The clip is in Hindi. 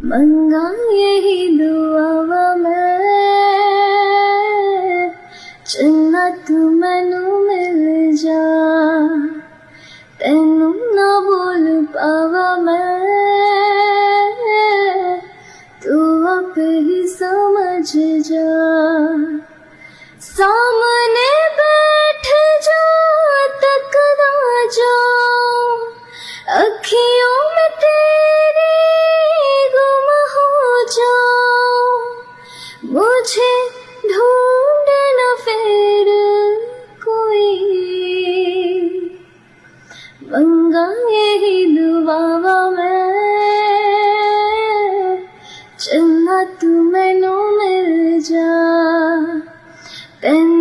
मंगा यही दुआवा मैं, चन्ना तू मैनू मिल जा, तेनू ना बोल पावा मैं, तू आप ही समझ जा। सामने बैठ जा, तकना जा, अखियों में तेरी गुम हो जाऊं, मुझे ढूंढना फिर कोई, मंगा यही दुआवा मैं, चन्ना तू मैनू मिल जा, तेन